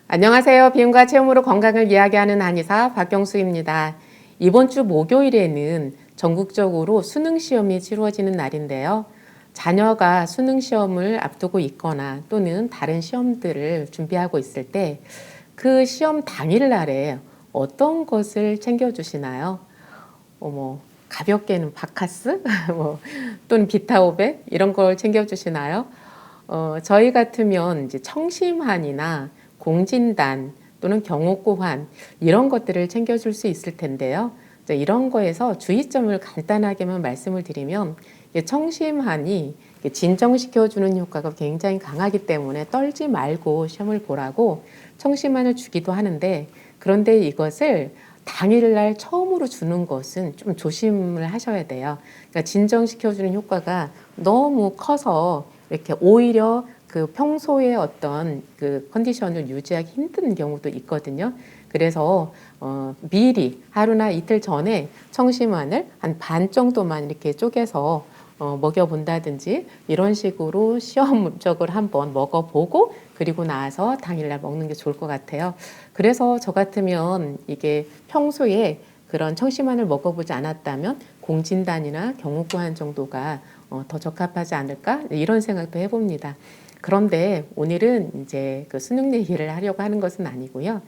안녕하세요. 비움과 체험으로 건강을 이야기하는 한의사 박경수입니다. 이번 주 목요일에는 전국적으로 수능 시험이 치루어지는 날인데요. 자녀가 수능 시험을 앞두고 있거나 또는 다른 시험들을 준비하고 있을 때 그 시험 당일날에 어떤 것을 챙겨주시나요? 가볍게는 바카스 또는 비타오백 이런 걸 챙겨주시나요? 저희 같으면 이제 청심환이나 공진단 또는 경옥고환 이런 것들을 챙겨줄 수 있을 텐데요. 이런 거에서 주의점을 간단하게만 말씀을 드리면 청심환이 진정시켜주는 효과가 굉장히 강하기 때문에 떨지 말고 시험을 보라고 청심환을 주기도 하는데, 그런데 이것을 당일날 처음으로 주는 것은 좀 조심을 하셔야 돼요. 그러니까 진정시켜주는 효과가 너무 커서 이렇게 오히려 그 평소에 어떤 그 컨디션을 유지하기 힘든 경우도 있거든요. 그래서 미리 하루나 이틀 전에 청심환을 한 반 정도만 이렇게 쪼개서 먹여본다든지 이런 식으로 시험적으로 한번 먹어보고 그리고 나서 당일날 먹는 게 좋을 것 같아요. 그래서 저 같으면 이게 평소에 그런 청심환을 먹어보지 않았다면 공진단이나 경옥고환 정도가 더 적합하지 않을까 이런 생각도 해봅니다. 그런데 오늘은 이제 그 수능 얘기를 하려고 하는 것은 아니고요.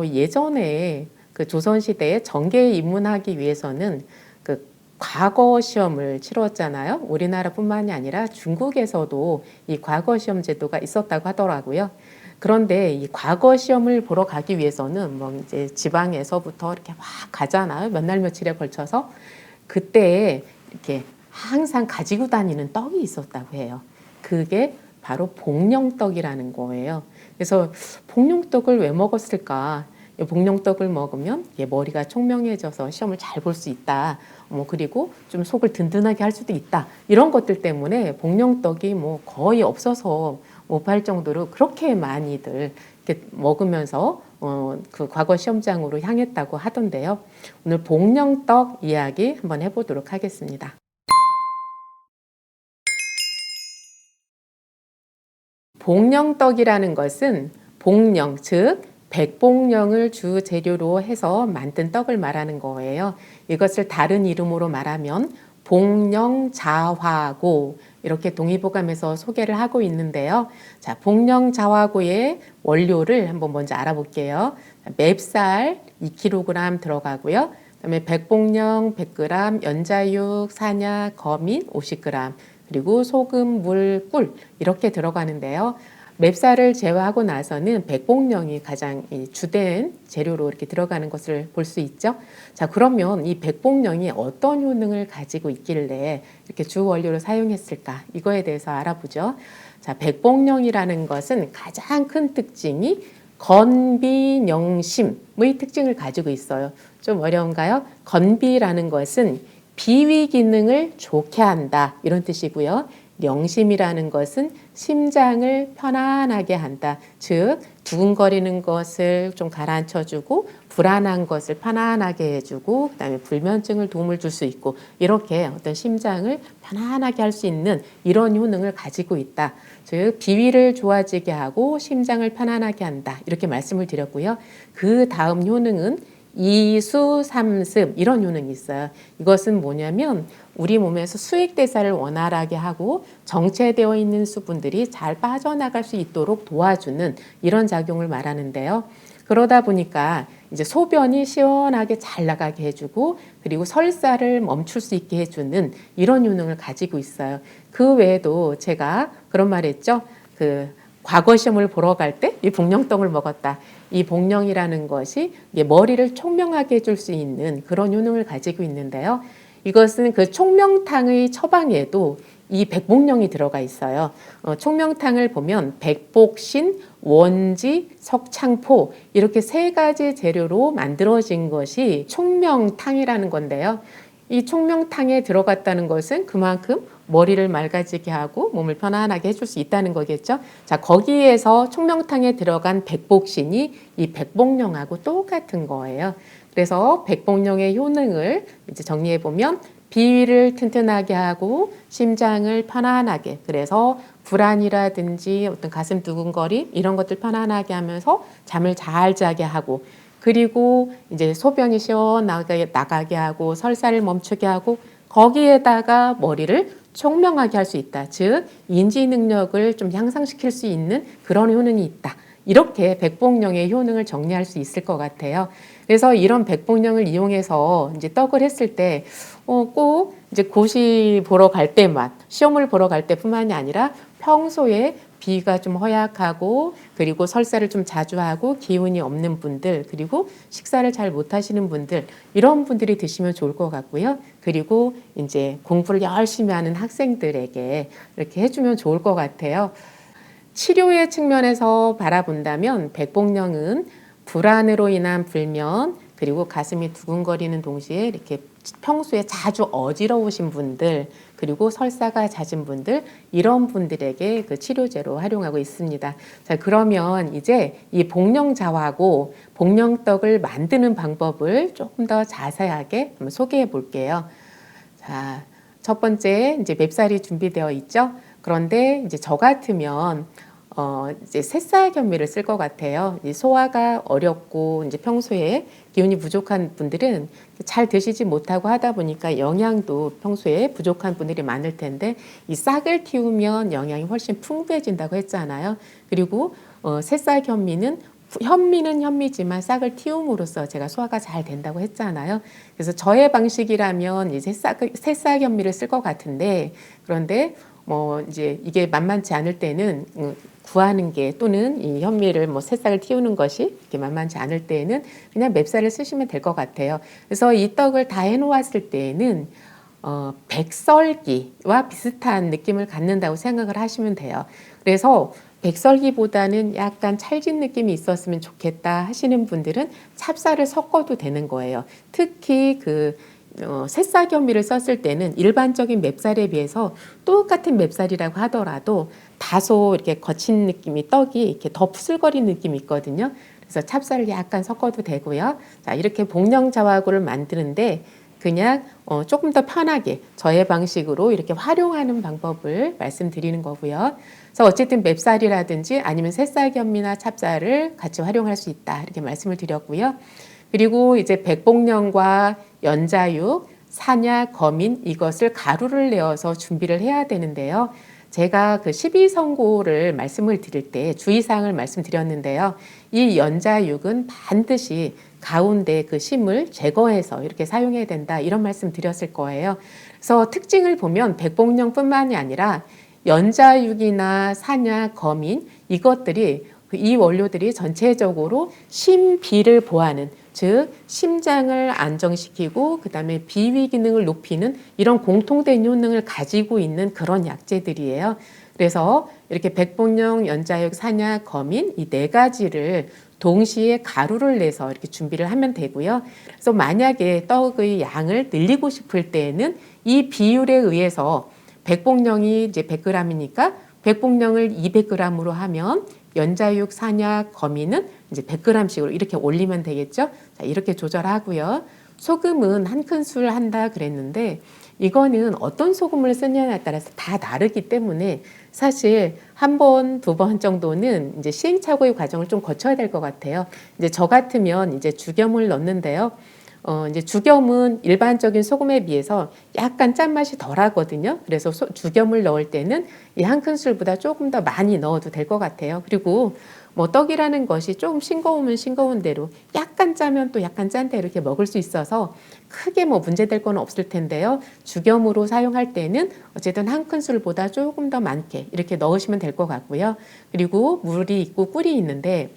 예전에 그 조선시대에 정계에 입문하기 위해서는 그 과거 시험을 치렀잖아요. 우리나라뿐만이 아니라 중국에서도 이 과거 시험 제도가 있었다고 하더라고요. 그런데 이 과거 시험을 보러 가기 위해서는 뭐 이제 지방에서부터 이렇게 막 가잖아요. 몇 날 며칠에 걸쳐서. 그때 이렇게 항상 가지고 다니는 떡이 있었다고 해요. 그게 바로 복령떡이라는 거예요. 그래서 복령떡을 왜 먹었을까? 복령떡을 먹으면 머리가 총명해져서 시험을 잘 볼 수 있다. 그리고 좀 속을 든든하게 할 수도 있다. 이런 것들 때문에 복령떡이 뭐 거의 없어서 못 팔 정도로 그렇게 많이들 이렇게 먹으면서 그 과거 시험장으로 향했다고 하던데요. 오늘 복령떡 이야기 한번 해보도록 하겠습니다. 복령떡이라는 것은 복령, 즉 백복령을 주 재료로 해서 만든 떡을 말하는 거예요. 이것을 다른 이름으로 말하면 복령자화고 이렇게 동의보감에서 소개를 하고 있는데요. 자, 복령자화고의 원료를 한번 먼저 알아볼게요. 맵쌀 2kg 들어가고요. 그다음에 백복령 100g, 연자육, 산약, 거민 50g, 그리고 소금, 물, 꿀 이렇게 들어가는데요. 맵쌀을 제외하고 나서는 백복령이 가장 주된 재료로 이렇게 들어가는 것을 볼 수 있죠. 자, 그러면 이 백복령이 어떤 효능을 가지고 있길래 이렇게 주 원료로 사용했을까? 이거에 대해서 알아보죠. 자, 백복령이라는 것은 가장 큰 특징이 건비령심의 특징을 가지고 있어요. 좀 어려운가요? 건비라는 것은 비위 기능을 좋게 한다 이런 뜻이고요. 명심이라는 것은 심장을 편안하게 한다. 즉 두근거리는 것을 좀 가라앉혀주고 불안한 것을 편안하게 해주고 그다음에 불면증을 도움을 줄 수 있고 이렇게 어떤 심장을 편안하게 할 수 있는 이런 효능을 가지고 있다. 즉 비위를 좋아지게 하고 심장을 편안하게 한다. 이렇게 말씀을 드렸고요. 그 다음 효능은 이수삼습 이런 효능이 있어요. 이것은 뭐냐면 우리 몸에서 수액대사를 원활하게 하고 정체되어 있는 수분들이 잘 빠져나갈 수 있도록 도와주는 이런 작용을 말하는데요. 그러다 보니까 이제 소변이 시원하게 잘 나가게 해주고 그리고 설사를 멈출 수 있게 해주는 이런 효능을 가지고 있어요. 그 외에도 제가 그런 말 했죠. 과거 시험을 보러 갈 때 이 복령떡을 먹었다. 이 복령이라는 것이 머리를 총명하게 해줄 수 있는 그런 효능을 가지고 있는데요. 이것은 그 총명탕의 처방에도 이 백복령이 들어가 있어요. 총명탕을 보면 백복신, 원지, 석창포 이렇게 세 가지 재료로 만들어진 것이 총명탕이라는 건데요. 이 총명탕에 들어갔다는 것은 그만큼 머리를 맑아지게 하고 몸을 편안하게 해줄 수 있다는 거겠죠. 자, 거기에서 총명탕에 들어간 백복신이 이 백복령하고 똑같은 거예요. 그래서 백복령의 효능을 이제 정리해 보면 비위를 튼튼하게 하고 심장을 편안하게, 그래서 불안이라든지 어떤 가슴 두근거림 이런 것들 편안하게 하면서 잠을 잘 자게 하고, 그리고 이제 소변이 시원하게 나가게 하고 설사를 멈추게 하고 거기에다가 머리를 총명하게 할 수 있다. 즉 인지 능력을 좀 향상시킬 수 있는 그런 효능이 있다. 이렇게 백복령의 효능을 정리할 수 있을 것 같아요. 그래서 이런 백복령을 이용해서 이제 떡을 했을 때, 꼭 이제 고시 보러 갈 때만, 시험을 보러 갈 때뿐만이 아니라 평소에 비가 좀 허약하고, 그리고 설사를 좀 자주 하고, 기운이 없는 분들, 그리고 식사를 잘 못하시는 분들, 이런 분들이 드시면 좋을 것 같고요. 그리고 이제 공부를 열심히 하는 학생들에게 이렇게 해주면 좋을 것 같아요. 치료의 측면에서 바라본다면 백복령은 불안으로 인한 불면, 그리고 가슴이 두근거리는 동시에 이렇게 평소에 자주 어지러우신 분들, 그리고 설사가 잦은 분들, 이런 분들에게 그 치료제로 활용하고 있습니다. 자, 그러면 이제 이 복령자하고 복령떡을 만드는 방법을 조금 더 자세하게 한번 소개해 볼게요. 자, 첫 번째 이제 맵쌀이 준비되어 있죠. 그런데 이제 저 같으면 이제 새싹 현미를 쓸 것 같아요. 소화가 어렵고 이제 평소에 기운이 부족한 분들은 잘 드시지 못하고 하다 보니까 영양도 평소에 부족한 분들이 많을 텐데, 이 싹을 틔우면 영양이 훨씬 풍부해진다고 했잖아요. 그리고 새싹 현미는 현미지만 싹을 틔움으로써 제가 소화가 잘 된다고 했잖아요. 그래서 저의 방식이라면 이제 새싹 현미를 쓸 것 같은데, 그런데 이제 이게 만만치 않을 때는 구하는 게, 또는 이 현미를 새싹을 틔우는 것이 이렇게 만만치 않을 때에는 그냥 맵쌀을 쓰시면 될 것 같아요. 그래서 이 떡을 다 해놓았을 때에는 백설기와 비슷한 느낌을 갖는다고 생각을 하시면 돼요. 그래서 백설기보다는 약간 찰진 느낌이 있었으면 좋겠다 하시는 분들은 찹쌀을 섞어도 되는 거예요. 특히 새싹 현미를 썼을 때는 일반적인 맵쌀에 비해서 똑같은 맵쌀이라고 하더라도 다소 이렇게 거친 느낌이, 떡이 이렇게 더 푸슬거리는 느낌이 있거든요. 그래서 찹쌀을 약간 섞어도 되고요. 자, 이렇게 복령자화구를 만드는데 그냥 조금 더 편하게 저의 방식으로 이렇게 활용하는 방법을 말씀드리는 거고요. 그래서 어쨌든 맵쌀이라든지 아니면 새싹 현미나 찹쌀을 같이 활용할 수 있다, 이렇게 말씀을 드렸고요. 그리고 이제 백복령과 연자육, 산약, 거민, 이것을 가루를 내어서 준비를 해야 되는데요. 제가 그 12성고를 말씀을 드릴 때 주의사항을 말씀드렸는데요. 이 연자육은 반드시 가운데 그 심을 제거해서 이렇게 사용해야 된다, 이런 말씀 드렸을 거예요. 그래서 특징을 보면 백복령뿐만이 아니라 연자육이나 산약, 거민, 이것들이 이 원료들이 전체적으로 심비를 보하는, 즉 심장을 안정시키고 그다음에 비위 기능을 높이는 이런 공통된 효능을 가지고 있는 그런 약재들이에요. 그래서 이렇게 백복령, 연자육, 산약, 거민, 이 네 가지를 동시에 가루를 내서 이렇게 준비를 하면 되고요. 그래서 만약에 떡의 양을 늘리고 싶을 때에는 이 비율에 의해서 백복령이 이제 100g이니까 백복령을 200g으로 하면 연자육, 산약, 거미는 이제 100g씩으로 이렇게 올리면 되겠죠. 자, 이렇게 조절하고요. 소금은 한 큰술 한다 그랬는데, 이거는 어떤 소금을 쓰냐에 따라서 다 다르기 때문에 사실 한 번, 두 번 정도는 이제 시행착오의 과정을 좀 거쳐야 될 것 같아요. 이제 저 같으면 이제 죽염을 넣는데요. 이제 죽염은 일반적인 소금에 비해서 약간 짠맛이 덜 하거든요. 그래서 죽염을 넣을 때는 이 한 큰술보다 조금 더 많이 넣어도 될 것 같아요. 그리고 떡이라는 것이 조금 싱거우면 싱거운 대로, 약간 짜면 또 약간 짠 대로 이렇게 먹을 수 있어서 크게 문제될 건 없을 텐데요. 죽염으로 사용할 때는 어쨌든 한 큰술보다 조금 더 많게 이렇게 넣으시면 될 것 같고요. 그리고 물이 있고 꿀이 있는데,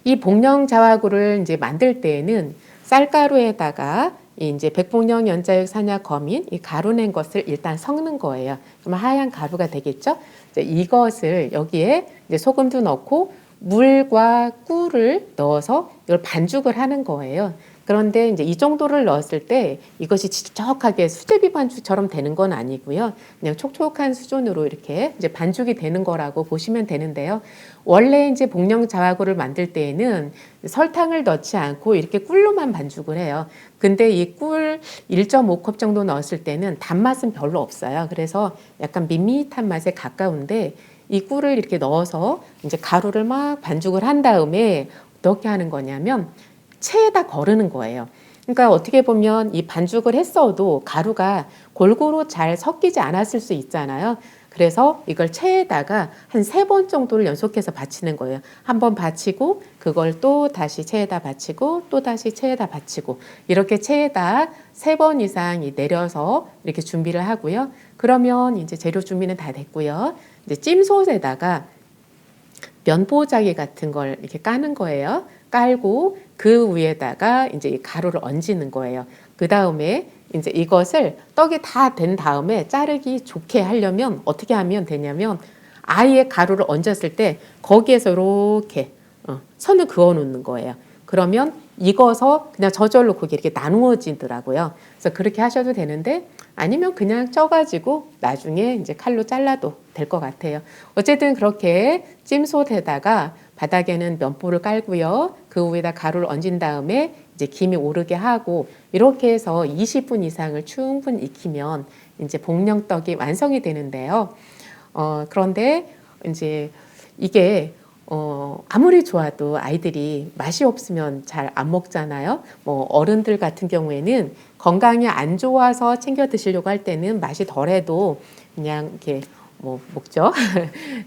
이 복령자화구를 이제 만들 때에는 쌀가루에다가 이제 백복령, 연자육, 산약, 거민, 이 가루 낸 것을 일단 섞는 거예요. 그러면 하얀 가루가 되겠죠. 이것을 여기에 이제 소금도 넣고 물과 꿀을 넣어서 이걸 반죽을 하는 거예요. 그런데 이제 이 정도를 넣었을 때 이것이 질척하게 수제비 반죽처럼 되는 건 아니고요. 그냥 촉촉한 수준으로 이렇게 이제 반죽이 되는 거라고 보시면 되는데요. 원래 이제 복령 자화구를 만들 때에는 설탕을 넣지 않고 이렇게 꿀로만 반죽을 해요. 근데 이 꿀 1.5컵 정도 넣었을 때는 단맛은 별로 없어요. 그래서 약간 밋밋한 맛에 가까운데 이 꿀을 이렇게 넣어서 이제 가루를 막 반죽을 한 다음에 어떻게 하는 거냐면 체에다 거르는 거예요. 그러니까 어떻게 보면 이 반죽을 했어도 가루가 골고루 잘 섞이지 않았을 수 있잖아요. 그래서 이걸 체에다가 한 3번 정도를 연속해서 받치는 거예요. 한 번 받치고 그걸 또 다시 체에다 받치고 또 다시 체에다 받치고 이렇게 체에다 3번 이상 내려서 이렇게 준비를 하고요. 그러면 이제 재료 준비는 다 됐고요. 이제 찜솥에다가 면보자기 같은 걸 이렇게 까는 거예요. 깔고 그 위에다가 이제 이 가루를 얹는 거예요. 그 다음에 이제 이것을 떡이 다 된 다음에 자르기 좋게 하려면 어떻게 하면 되냐면 아예 가루를 얹었을 때 거기에서 이렇게 선을 그어 놓는 거예요. 그러면 익어서 그냥 저절로 그게 이렇게 나누어지더라고요. 그래서 그렇게 하셔도 되는데 아니면 그냥 쪄가지고 나중에 이제 칼로 잘라도 될 것 같아요. 어쨌든 그렇게 찜솥에다가 바닥에는 면보를 깔고요. 그 위에다 가루를 얹은 다음에 이제 김이 오르게 하고 이렇게 해서 20분 이상을 충분히 익히면 이제 복령떡이 완성이 되는데요. 그런데 이제 이게 아무리 좋아도 아이들이 맛이 없으면 잘 안 먹잖아요. 뭐 어른들 같은 경우에는 건강이 안 좋아서 챙겨 드시려고 할 때는 맛이 덜해도 그냥 이렇게 뭐 먹죠.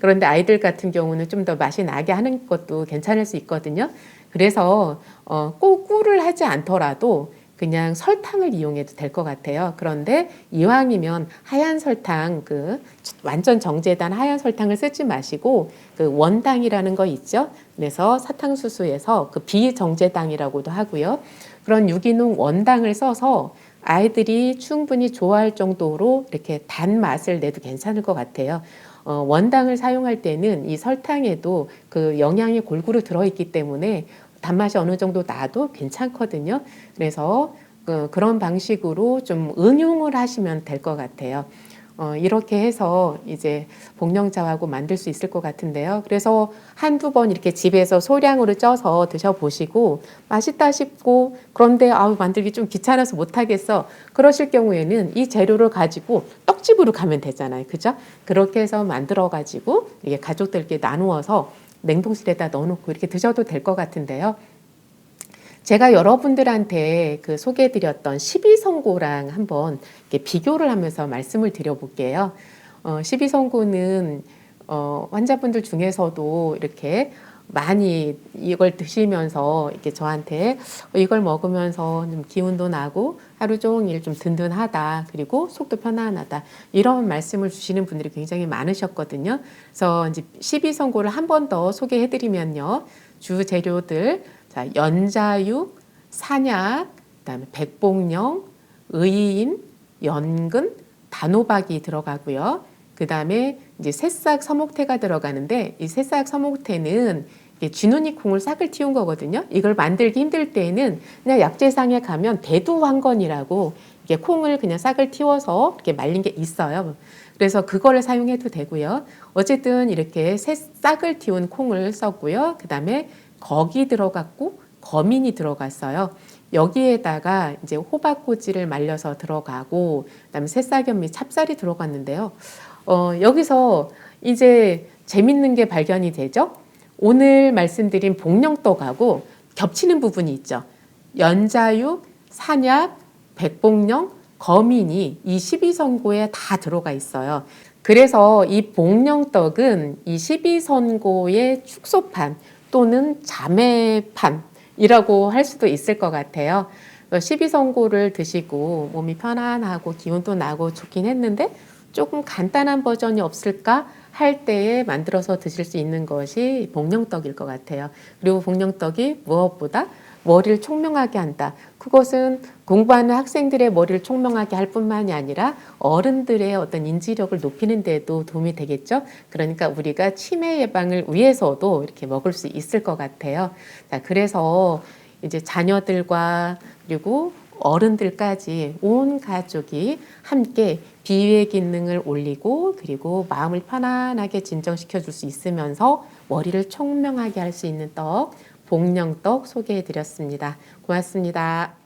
그런데 아이들 같은 경우는 좀 더 맛이 나게 하는 것도 괜찮을 수 있거든요. 그래서 꼭 꿀을 하지 않더라도 그냥 설탕을 이용해도 될 것 같아요. 그런데 이왕이면 하얀 설탕, 그 완전 정제된 하얀 설탕을 쓰지 마시고 그 원당이라는 거 있죠. 그래서 사탕수수에서 그 비정제당이라고도 하고요. 그런 유기농 원당을 써서 아이들이 충분히 좋아할 정도로 이렇게 단맛을 내도 괜찮을 것 같아요. 원당을 사용할 때는 이 설탕에도 그 영양이 골고루 들어있기 때문에 단맛이 어느 정도 나도 괜찮거든요. 그래서 그런 방식으로 좀 응용을 하시면 될 것 같아요. 이렇게 해서 이제 복령자하고 만들 수 있을 것 같은데요. 그래서 한두 번 이렇게 집에서 소량으로 쪄서 드셔보시고 맛있다 싶고 그런데 만들기 좀 귀찮아서 못하겠어. 그러실 경우에는 이 재료를 가지고 떡집으로 가면 되잖아요. 그죠? 그렇게 해서 만들어가지고 이게 가족들께 나누어서 냉동실에다 넣어놓고 이렇게 드셔도 될 것 같은데요. 제가 여러분들한테 그 소개해드렸던 12성고랑 한번 이렇게 비교를 하면서 말씀을 드려볼게요. 12성고는 환자분들 중에서도 이렇게 많이 이걸 드시면서 이렇게 저한테 이걸 먹으면서 좀 기운도 나고 하루 종일 좀 든든하다. 그리고 속도 편안하다. 이런 말씀을 주시는 분들이 굉장히 많으셨거든요. 그래서 이제 12성고를 한 번 더 소개해드리면요. 주 재료들, 자, 연자육, 산약, 그다음에 백봉령, 의인, 연근, 단호박이 들어가고요. 그다음에 이제 새싹 서목태가 들어가는데 이 새싹 서목태는 쥐눈이 콩을 싹을 틔운 거거든요. 이걸 만들기 힘들 때에는 그냥 약재상에 가면 대두황건이라고 이게 콩을 그냥 싹을 틔워서 이렇게 말린 게 있어요. 그래서 그거를 사용해도 되고요. 어쨌든 이렇게 새싹을 틔운 콩을 썼고요. 그다음에 거기 들어갔고 거민이 들어갔어요. 여기에다가 이제 호박꼬지를 말려서 들어가고 그다음에 새싹염 및 찹쌀이 들어갔는데요. 여기서 이제 재밌는 게 발견이 되죠. 오늘 말씀드린 복령떡하고 겹치는 부분이 있죠. 연자육, 산약, 백봉령, 거민이 이 12선고에 다 들어가 있어요. 그래서 이 복령떡은 이 12선고의 축소판 또는 자매판이라고 할 수도 있을 것 같아요. 12선고를 드시고 몸이 편안하고 기운도 나고 좋긴 했는데 조금 간단한 버전이 없을까 할 때에 만들어서 드실 수 있는 것이 복령떡일 것 같아요. 그리고 복령떡이 무엇보다 머리를 총명하게 한다. 그것은 공부하는 학생들의 머리를 총명하게 할 뿐만이 아니라 어른들의 어떤 인지력을 높이는 데도 도움이 되겠죠. 그러니까 우리가 치매 예방을 위해서도 이렇게 먹을 수 있을 것 같아요. 자, 그래서 이제 자녀들과 그리고 어른들까지 온 가족이 함께 비위의 기능을 올리고 그리고 마음을 편안하게 진정시켜 줄 수 있으면서 머리를 총명하게 할 수 있는 떡, 복령떡 소개해 드렸습니다. 고맙습니다.